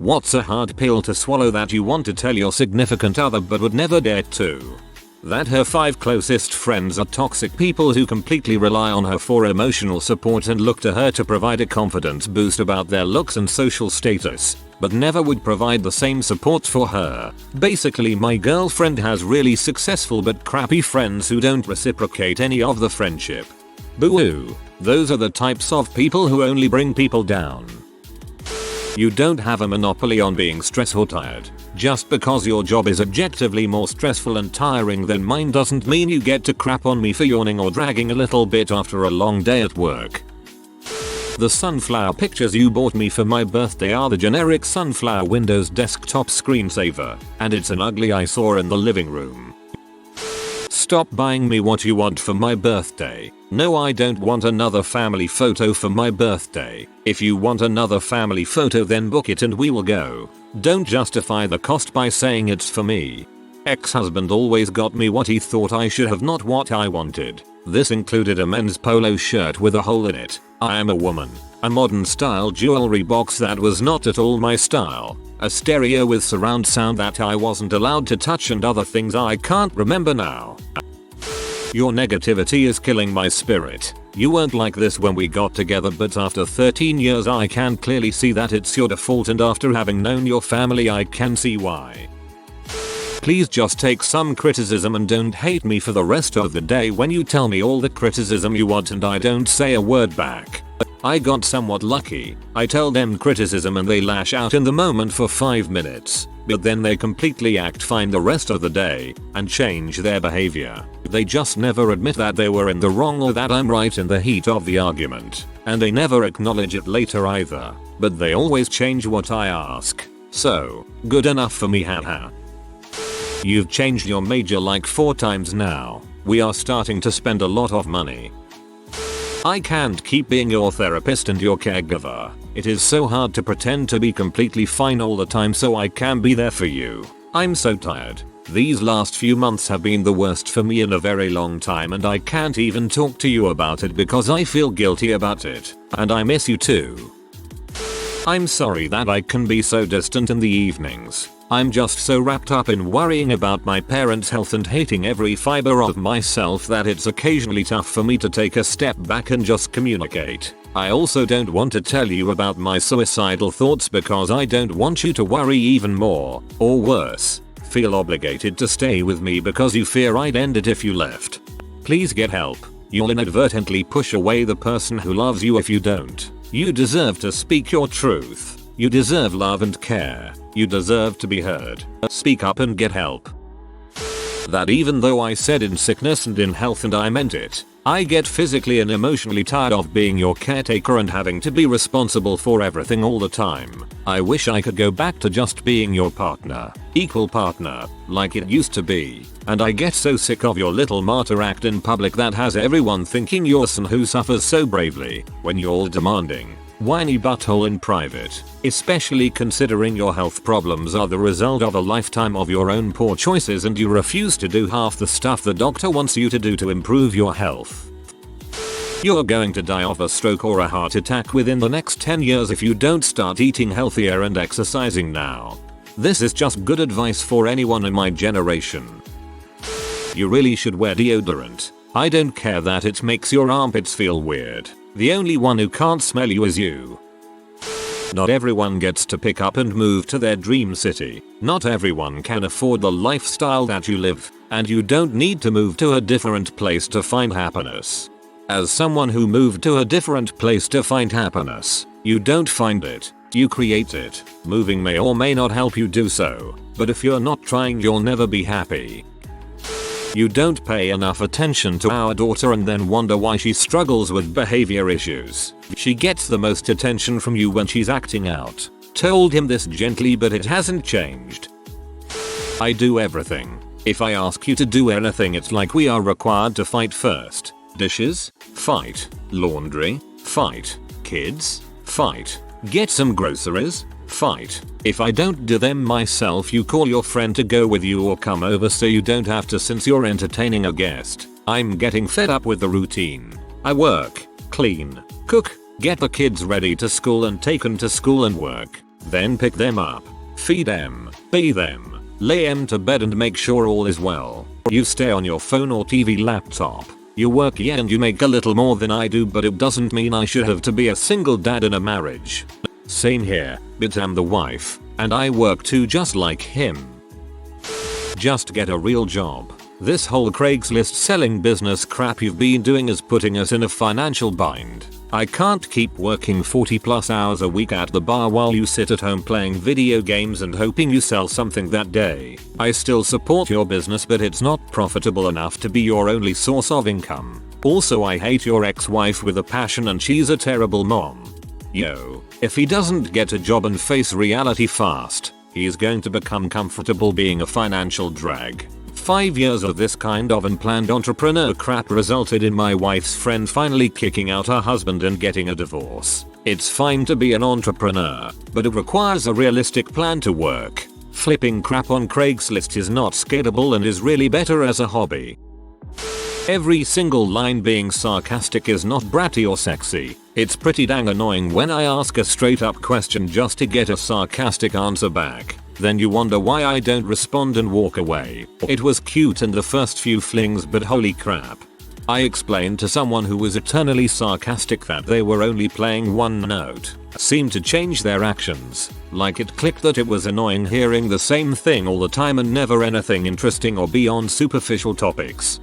What's a hard pill to swallow that you want to tell your significant other but would never dare to? That her 5 closest friends are toxic people who completely rely on her for emotional support and look to her to provide a confidence boost about their looks and social status, but never would provide the same support for her. Basically, my girlfriend has really successful but crappy friends who don't reciprocate any of the friendship. Boo-hoo. Those are the types of people who only bring people down. You don't have a monopoly on being stressed or tired. Just because your job is objectively more stressful and tiring than mine doesn't mean you get to crap on me for yawning or dragging a little bit after a long day at work. The sunflower pictures you bought me for my birthday are the generic sunflower Windows desktop screensaver, and it's an ugly eyesore in the living room. Stop buying me what you want for my birthday. No, I don't want another family photo for my birthday. If you want another family photo, then book it and we will go. Don't justify the cost by saying it's for me. Ex-husband always got me what he thought I should have, not what I wanted. This included a men's polo shirt with a hole in it. I am a woman. A modern style jewelry box that was not at all my style. A stereo with surround sound that I wasn't allowed to touch, and other things I can't remember now. Your negativity is killing my spirit. You weren't like this when we got together, but after 13 years I can clearly see that it's your default, and after having known your family I can see why. Please just take some criticism and don't hate me for the rest of the day when you tell me all the criticism you want and I don't say a word back. I got somewhat lucky. I tell them criticism and they lash out in the moment for 5 minutes, but then they completely act fine the rest of the day and change their behavior. They just never admit that they were in the wrong or that I'm right in the heat of the argument, and they never acknowledge it later either, but they always change what I ask. So, good enough for me, haha. You've changed your major like 4 times now. We are starting to spend a lot of money. I can't keep being your therapist and your caregiver. It is so hard to pretend to be completely fine all the time so I can be there for you. I'm so tired. These last few months have been the worst for me in a very long time, and I can't even talk to you about it because I feel guilty about it. And I miss you too. I'm sorry that I can be so distant in the evenings. I'm just so wrapped up in worrying about my parents' health and hating every fiber of myself that it's occasionally tough for me to take a step back and just communicate. I also don't want to tell you about my suicidal thoughts because I don't want you to worry even more, or worse, feel obligated to stay with me because you fear I'd end it if you left. Please get help. You'll inadvertently push away the person who loves you if you don't. You deserve to speak your truth. You deserve love and care. You deserve to be heard. Speak up and get help. That even though I said in sickness and in health and I meant it, I get physically and emotionally tired of being your caretaker and having to be responsible for everything all the time. I wish I could go back to just being your partner, equal partner, like it used to be. And I get so sick of your little martyr act in public that has everyone thinking you're someone who suffers so bravely when you're all demanding, whiny butthole in private, especially considering your health problems are the result of a lifetime of your own poor choices and you refuse to do half the stuff the doctor wants you to do to improve your health. You're going to die of a stroke or a heart attack within the next 10 years if you don't start eating healthier and exercising now. This is just good advice for anyone in my generation. You really should wear deodorant. I don't care that it makes your armpits feel weird. The only one who can't smell you is you. Not everyone gets to pick up and move to their dream city. Not everyone can afford the lifestyle that you live, and you don't need to move to a different place to find happiness. As someone who moved to a different place to find happiness, you don't find it, you create it. Moving may or may not help you do so, but if you're not trying, you'll never be happy. You don't pay enough attention to our daughter and then wonder why she struggles with behavior issues. She gets the most attention from you when she's acting out. Told him this gently, but it hasn't changed. I do everything. If I ask you to do anything, it's like we are required to fight first. Dishes? Fight. Laundry? Fight. Kids? Fight. Get some groceries? Fight. If I don't do them myself, you call your friend to go with you or come over so you don't have to since you're entertaining a guest. I'm getting fed up with the routine. I work, clean, cook, get the kids ready to school and take them to school and work. Then pick them up, feed them, bathe them, lay them to bed and make sure all is well. You stay on your phone or TV laptop. You work and you make a little more than I do, but it doesn't mean I should have to be a single dad in a marriage. Same here, but I'm the wife, and I work too just like him. Just get a real job. This whole Craigslist selling business crap you've been doing is putting us in a financial bind. I can't keep working 40+ hours a week at the bar while you sit at home playing video games and hoping you sell something that day. I still support your business, but it's not profitable enough to be your only source of income. Also, I hate your ex-wife with a passion and she's a terrible mom. Yo, if he doesn't get a job and face reality fast, he's going to become comfortable being a financial drag. 5 years of this kind of unplanned entrepreneur crap resulted in my wife's friend finally kicking out her husband and getting a divorce. It's fine to be an entrepreneur, but it requires a realistic plan to work. Flipping crap on Craigslist is not scalable and is really better as a hobby. Every single line being sarcastic is not bratty or sexy. It's pretty dang annoying when I ask a straight up question just to get a sarcastic answer back. Then you wonder why I don't respond and walk away. It was cute in the first few flings, but holy crap. I explained to someone who was eternally sarcastic that they were only playing one note. Seemed to change their actions. Like it clicked that it was annoying hearing the same thing all the time and never anything interesting or beyond superficial topics.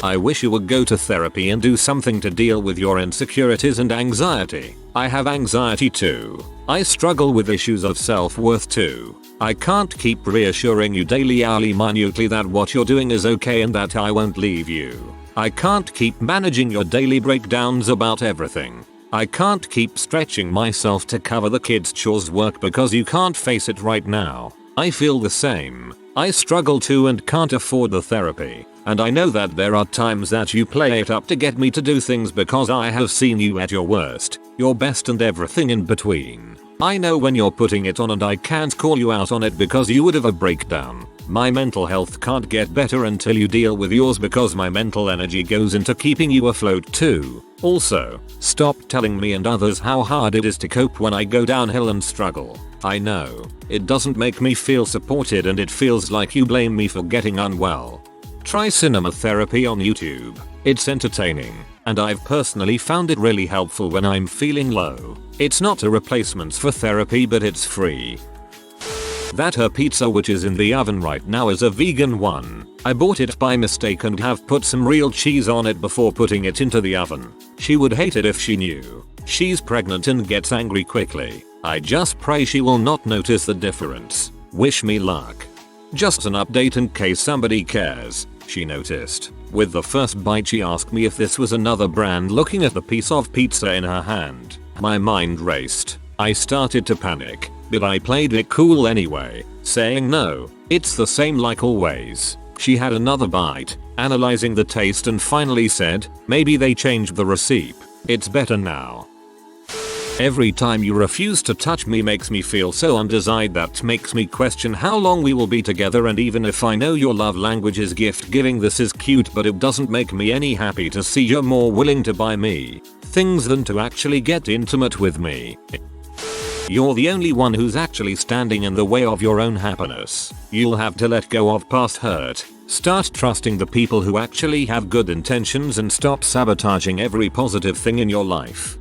I wish you would go to therapy and do something to deal with your insecurities and anxiety. I have anxiety too. I struggle with issues of self-worth too. I can't keep reassuring you daily hourly minutely that what you're doing is okay and that I won't leave you. I can't keep managing your daily breakdowns about everything. I can't keep stretching myself to cover the kids' chores work because you can't face it right now. I feel the same. I struggle too and can't afford the therapy. And I know that there are times that you play it up to get me to do things because I have seen you at your worst, your best and everything in between. I know when you're putting it on and I can't call you out on it because you would have a breakdown. My mental health can't get better until you deal with yours because my mental energy goes into keeping you afloat too. Also, stop telling me and others how hard it is to cope when I go downhill and struggle. I know, it doesn't make me feel supported and it feels like you blame me for getting unwell. Try cinema therapy on YouTube. It's entertaining, and I've personally found it really helpful when I'm feeling low. It's not a replacement for therapy, but it's free. That her pizza which is in the oven right now is a vegan one. I bought it by mistake and have put some real cheese on it before putting it into the oven. She would hate it if she knew. She's pregnant and gets angry quickly. I just pray she will not notice the difference. Wish me luck. Just an update in case somebody cares. She noticed. With the first bite she asked me if this was another brand, looking at the piece of pizza in her hand. My mind raced. I started to panic, but I played it cool anyway, saying no, it's the same like always. She had another bite, analyzing the taste and finally said, maybe they changed the recipe. It's better now. Every time you refuse to touch me makes me feel so undesired that makes me question how long we will be together, and even if I know your love language is gift giving, this is cute, but it doesn't make me any happy to see you're more willing to buy me things than to actually get intimate with me. You're the only one who's actually standing in the way of your own happiness. You'll have to let go of past hurt. Start trusting the people who actually have good intentions and stop sabotaging every positive thing in your life.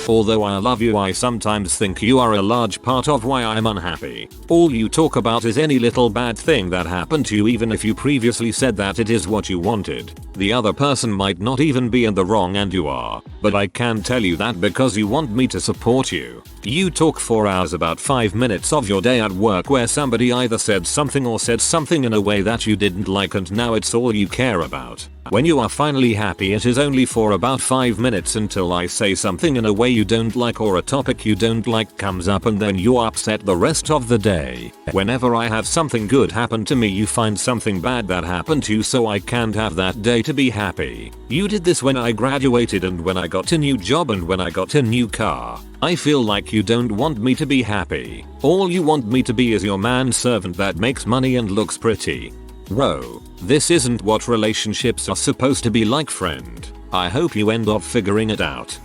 Although I love you, I sometimes think you are a large part of why I'm unhappy. All you talk about is any little bad thing that happened to you, even if you previously said that it is what you wanted. The other person might not even be in the wrong and you are. But I can tell you that because you want me to support you. You talk 4 hours about 5 minutes of your day at work where somebody either said something or said something in a way that you didn't like, and now it's all you care about. When you are finally happy, it is only for about 5 minutes until I say something in a way you don't like or a topic you don't like comes up, and then you're upset the rest of the day. Whenever I have something good happen to me, you find something bad that happened to you so I can't have that day to be happy. You did this when I graduated and when I got a new job and when I got a new car. I feel like you don't want me to be happy. All you want me to be is your manservant that makes money and looks pretty. Bro, this isn't what relationships are supposed to be like, friend. I hope you end up figuring it out.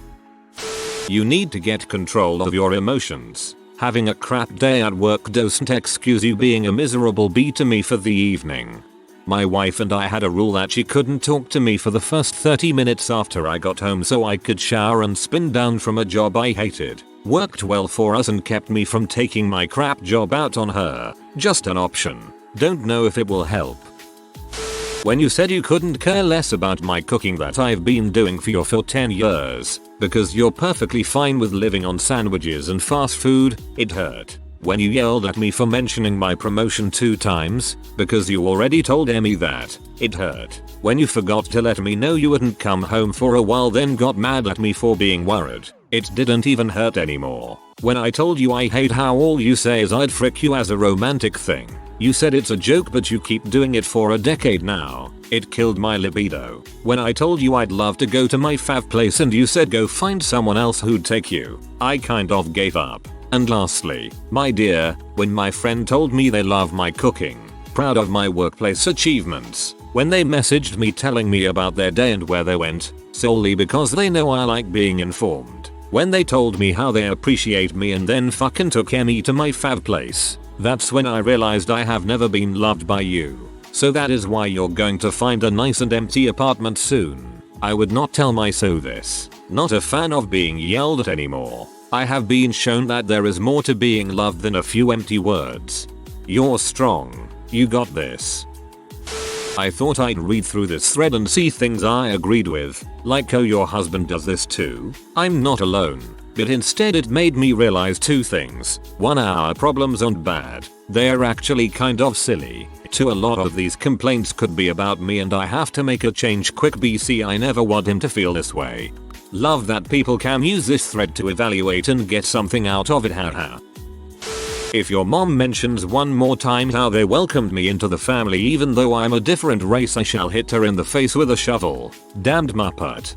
You need to get control of your emotions. Having a crap day at work doesn't excuse you being a miserable B to me for the evening. My wife and I had a rule that she couldn't talk to me for the first 30 minutes after I got home so I could shower and spin down from a job I hated. Worked well for us and kept me from taking my crap job out on her. Just an option. Don't know if it will help. When you said you couldn't care less about my cooking that I've been doing for you for 10 years, because you're perfectly fine with living on sandwiches and fast food, it hurt. When you yelled at me for mentioning my promotion 2 times, because you already told Emmy that, it hurt. When you forgot to let me know you wouldn't come home for a while then got mad at me for being worried, it didn't even hurt anymore. When I told you I hate how all you say is I'd frick you as a romantic thing, you said it's a joke but you keep doing it for a decade now. It killed my libido. When I told you I'd love to go to my fav place and you said go find someone else who'd take you, I kind of gave up. And lastly, my dear, when my friend told me they love my cooking, proud of my workplace achievements, when they messaged me telling me about their day and where they went, solely because they know I like being informed, when they told me how they appreciate me and then fucking took Emmy to my fav place, that's when I realized I have never been loved by you. So that is why you're going to find a nice and empty apartment soon. I would not tell my so this. Not a fan of being yelled at anymore. I have been shown that there is more to being loved than a few empty words. You're strong. You got this. I thought I'd read through this thread and see things I agreed with, like oh your husband does this too. I'm not alone. But instead it made me realize 2 things. 1, our problems aren't bad. They're actually kind of silly. 2, a lot of these complaints could be about me and I have to make a change quick BC I never want him to feel this way. Love that people can use this thread to evaluate and get something out of it, haha. If your mom mentions one more time how they welcomed me into the family even though I'm a different race I shall hit her in the face with a shovel. Damned muppet.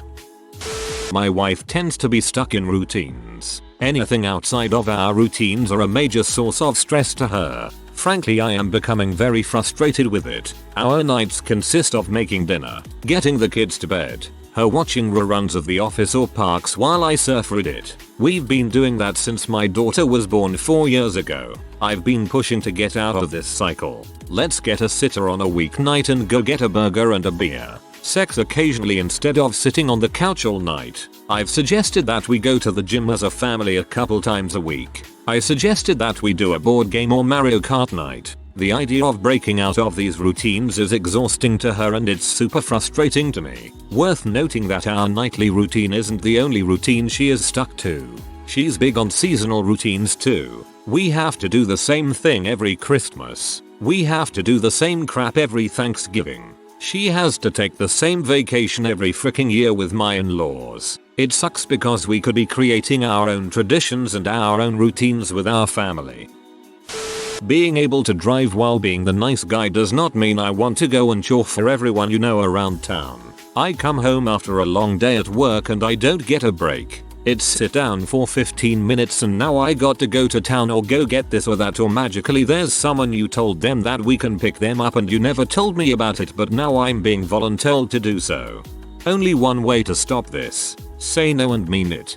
My wife tends to be stuck in routines. Anything outside of our routines are a major source of stress to her. Frankly I am becoming very frustrated with it. Our nights consist of making dinner, getting the kids to bed, her watching reruns of The Office or Parks while I surf Reddit. We've been doing that since my daughter was born 4 years ago. I've been pushing to get out of this cycle. Let's get a sitter on a weeknight and go get a burger and a beer. Sex occasionally instead of sitting on the couch all night. I've suggested that we go to the gym as a family a couple times a week. I suggested that we do a board game or Mario Kart night. The idea of breaking out of these routines is exhausting to her and it's super frustrating to me. Worth noting that our nightly routine isn't the only routine she is stuck to. She's big on seasonal routines too. We have to do the same thing every Christmas. We have to do the same crap every Thanksgiving. She has to take the same vacation every freaking year with my in-laws. It sucks because we could be creating our own traditions and our own routines with our family. Being able to drive while being the nice guy does not mean I want to go and chore for everyone you know around town. I come home after a long day at work and I don't get a break. It's sit down for 15 minutes and now I got to go to town or go get this or that or magically there's someone you told them that we can pick them up and you never told me about it but now I'm being voluntold to do so. Only one way to stop this. Say no and mean it.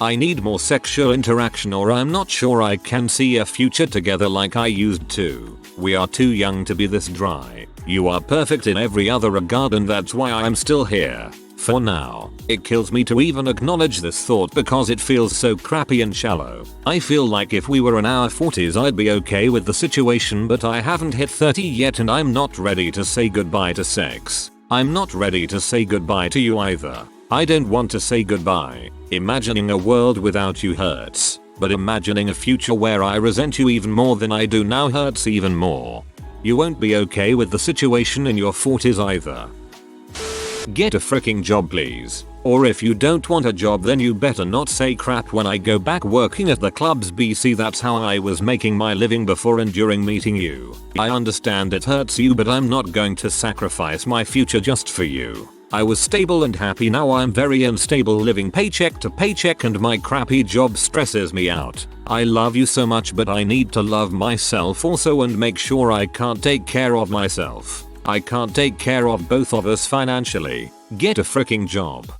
I need more sexual interaction or I'm not sure I can see a future together like I used to. We are too young to be this dry. You are perfect in every other regard and that's why I'm still here. For now. It kills me to even acknowledge this thought because it feels so crappy and shallow. I feel like if we were in our 40s I'd be okay with the situation but I haven't hit 30 yet and I'm not ready to say goodbye to sex. I'm not ready to say goodbye to you either. I don't want to say goodbye. Imagining a world without you hurts, but imagining a future where I resent you even more than I do now hurts even more. You won't be okay with the situation in your 40s either. Get a freaking job please. Or if you don't want a job then you better not say crap when I go back working at the clubs BC. That's how I was making my living before and during meeting you. I understand it hurts you but I'm not going to sacrifice my future just for you. I was stable and happy, now I'm very unstable living paycheck to paycheck and my crappy job stresses me out. I love you so much but I need to love myself also and make sure I can't take care of myself. I can't take care of both of us financially. Get a freaking job.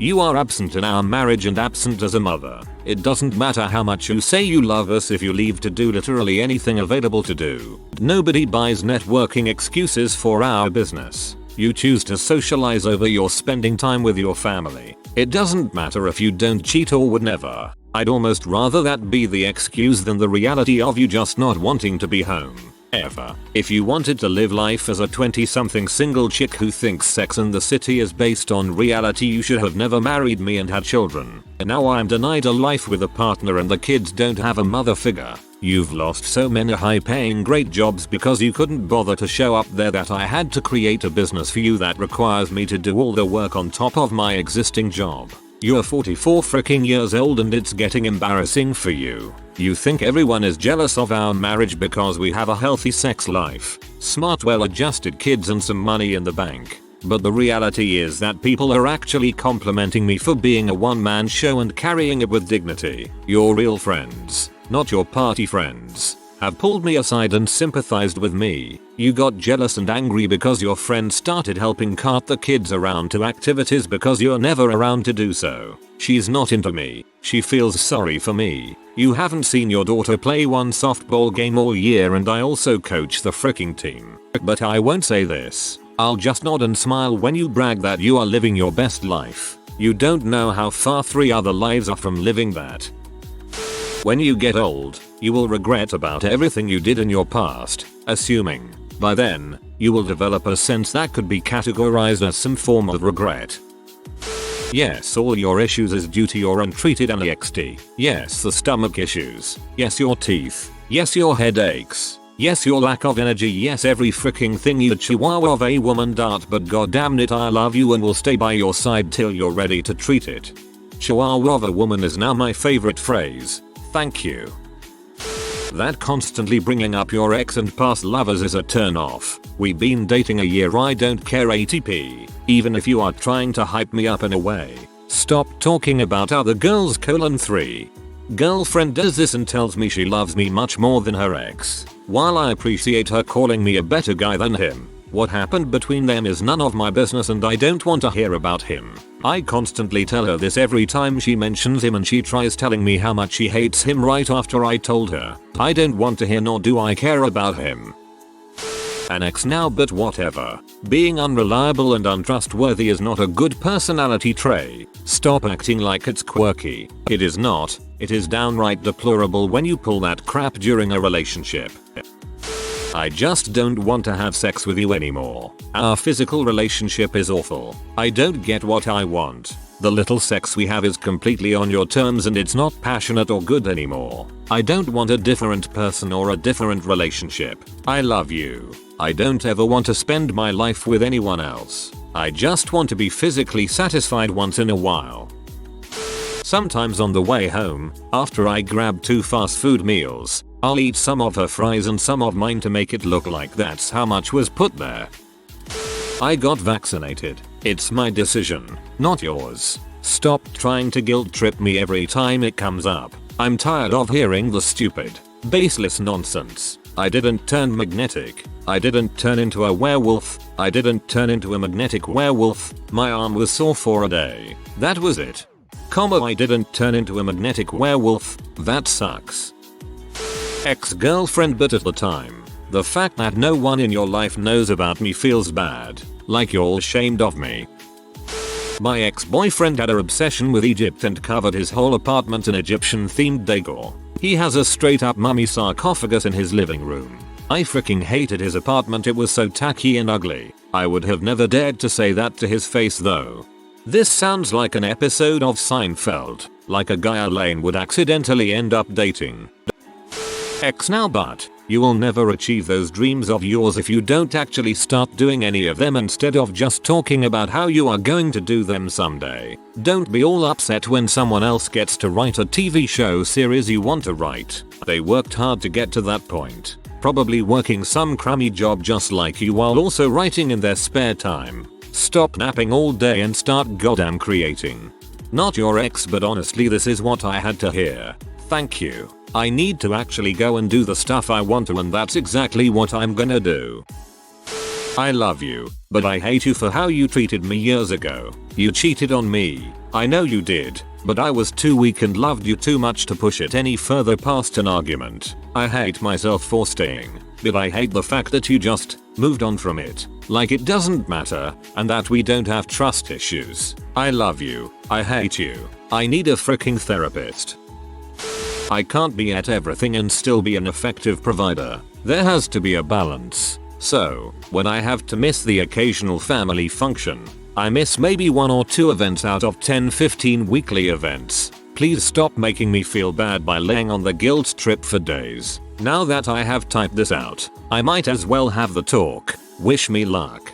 You are absent in our marriage and absent as a mother. It doesn't matter how much you say you love us if you leave to do literally anything available to do. Nobody buys networking excuses for our business. You choose to socialize over your spending time with your family. It doesn't matter if you don't cheat or would never. I'd almost rather that be the excuse than the reality of you just not wanting to be home. Ever. If you wanted to live life as a 20-something single chick who thinks Sex and the City is based on reality, you should have never married me and had children. And now I'm denied a life with a partner and the kids don't have a mother figure. You've lost so many high-paying great jobs because you couldn't bother to show up there that I had to create a business for you that requires me to do all the work on top of my existing job. You're 44 freaking years old and it's getting embarrassing for you. You think everyone is jealous of our marriage because we have a healthy sex life, smart well-adjusted kids and some money in the bank. But the reality is that people are actually complimenting me for being a one-man show and carrying it with dignity. Your real friends, not your party friends, have pulled me aside and sympathized with me. You got jealous and angry because your friend started helping cart the kids around to activities because you're never around to do so. She's not into me. She feels sorry for me. You haven't seen your daughter play one softball game all year and I also coach the freaking team. But I won't say this. I'll just nod and smile when you brag that you are living your best life. You don't know how far 3 other lives are from living that. When you get old, you will regret about everything you did in your past, assuming, by then, you will develop a sense that could be categorized as some form of regret. Yes, all your issues is due to your untreated NXT. Yes, the stomach issues. Yes, your teeth. Yes, your headaches. Yes, your lack of energy. Yes, every freaking thing you chihuahua of a woman dart, but goddamn it, I love you and will stay by your side till you're ready to treat it. Chihuahua of a woman is now my favorite phrase. Thank you. That constantly bringing up your ex and past lovers is a turn off. We've been dating a year, I don't care ATP. Even if you are trying to hype me up in a way. Stop talking about other girls. 3. Girlfriend does this and tells me she loves me much more than her ex. While I appreciate her calling me a better guy than him, what happened between them is none of my business and I don't want to hear about him. I constantly tell her this every time she mentions him and she tries telling me how much she hates him right after I told her. I don't want to hear nor do I care about him. An ex now, but whatever. Being unreliable and untrustworthy is not a good personality trait. Stop acting like it's quirky. It is not. It is downright deplorable when you pull that crap during a relationship. I just don't want to have sex with you anymore. Our physical relationship is awful. I don't get what I want. The little sex we have is completely on your terms and it's not passionate or good anymore. I don't want a different person or a different relationship. I love you. I don't ever want to spend my life with anyone else. I just want to be physically satisfied once in a while. Sometimes on the way home, after I grab 2 fast food meals, I'll eat some of her fries and some of mine to make it look like that's how much was put there. I got vaccinated. It's my decision, not yours. Stop trying to guilt trip me every time it comes up. I'm tired of hearing the stupid, baseless nonsense. I didn't turn magnetic. I didn't turn into a werewolf. I didn't turn into a magnetic werewolf. My arm was sore for a day. That was it. I didn't turn into a magnetic werewolf. That sucks. Ex-girlfriend, but at the time, the fact that no one in your life knows about me feels bad. Like you're all ashamed of me. My ex-boyfriend had an obsession with Egypt and covered his whole apartment in Egyptian-themed decor. He has a straight-up mummy sarcophagus in his living room. I freaking hated his apartment, it was so tacky and ugly. I would have never dared to say that to his face though. This sounds like an episode of Seinfeld, like a guy Elaine would accidentally end up dating. Ex now, but you will never achieve those dreams of yours if you don't actually start doing any of them instead of just talking about how you are going to do them someday. Don't be all upset when someone else gets to write a TV show series you want to write. They worked hard to get to that point, probably working some crummy job just like you while also writing in their spare time. Stop napping all day and start goddamn creating. Not your ex, but honestly this is what I had to hear. Thank you. I need to actually go and do the stuff I want to, and that's exactly what I'm gonna do. I love you, but I hate you for how you treated me years ago. You cheated on me. I know you did, but I was too weak and loved you too much to push it any further past an argument. I hate myself for staying, but I hate the fact that you just moved on from it, like it doesn't matter, and that we don't have trust issues. I love you. I hate you. I need a freaking therapist. I can't be at everything and still be an effective provider. There has to be a balance. So, when I have to miss the occasional family function, I miss maybe 1 or 2 events out of 10-15 weekly events. Please stop making me feel bad by laying on the guilt trip for days. Now that I have typed this out, I might as well have the talk. Wish me luck.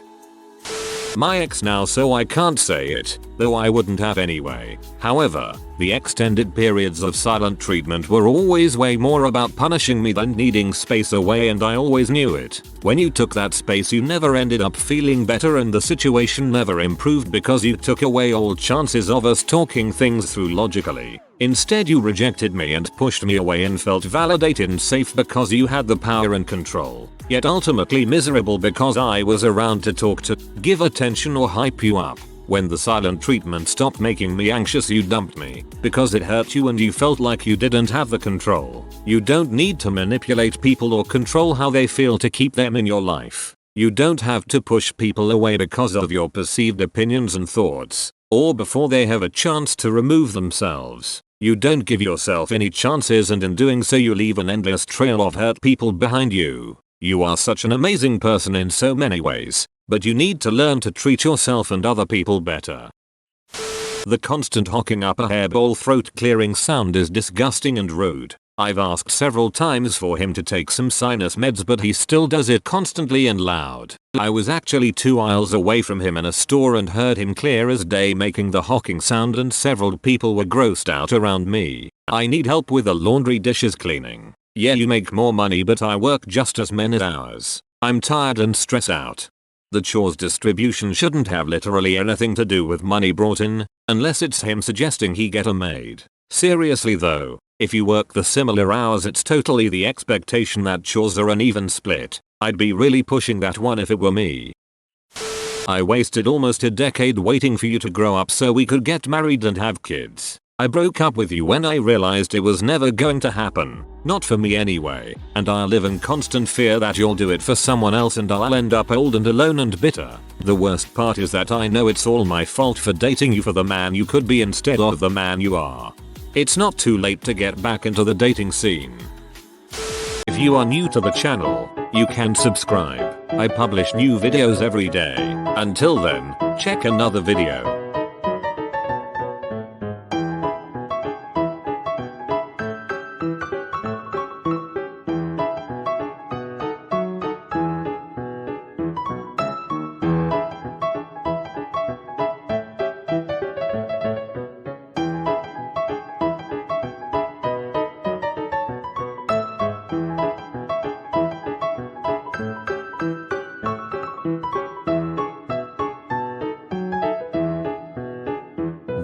My ex now, so I can't say it, though I wouldn't have anyway. However, the extended periods of silent treatment were always way more about punishing me than needing space away, and I always knew it. When you took that space, you never ended up feeling better, and the situation never improved because you took away all chances of us talking things through logically. Instead, you rejected me and pushed me away and felt validated and safe because you had the power and control. Yet ultimately miserable because I was around to talk to, give attention or hype you up. When the silent treatment stopped making me anxious, you dumped me because it hurt you and you felt like you didn't have the control. You don't need to manipulate people or control how they feel to keep them in your life. You don't have to push people away because of your perceived opinions and thoughts, or before they have a chance to remove themselves. You don't give yourself any chances, and in doing so you leave an endless trail of hurt people behind you. You are such an amazing person in so many ways, but you need to learn to treat yourself and other people better. The constant hocking up a hairball throat clearing sound is disgusting and rude. I've asked several times for him to take some sinus meds, but he still does it constantly and loud. I was actually 2 aisles away from him in a store and heard him clear as day making the hocking sound, and several people were grossed out around me. I need help with the laundry dishes cleaning. Yeah, you make more money, but I work just as many hours. I'm tired and stressed out. The chores distribution shouldn't have literally anything to do with money brought in, unless it's him suggesting he get a maid. Seriously though, if you work the similar hours, it's totally the expectation that chores are an even split. I'd be really pushing that one if it were me. I wasted almost a decade waiting for you to grow up so we could get married and have kids. I broke up with you when I realized it was never going to happen. Not for me anyway, and I'll live in constant fear that you'll do it for someone else and I'll end up old and alone and bitter. The worst part is that I know it's all my fault for dating you for the man you could be instead of the man you are. It's not too late to get back into the dating scene. If you are new to the channel, you can subscribe. I publish new videos every day. Until then, check another video.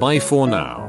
Bye for now.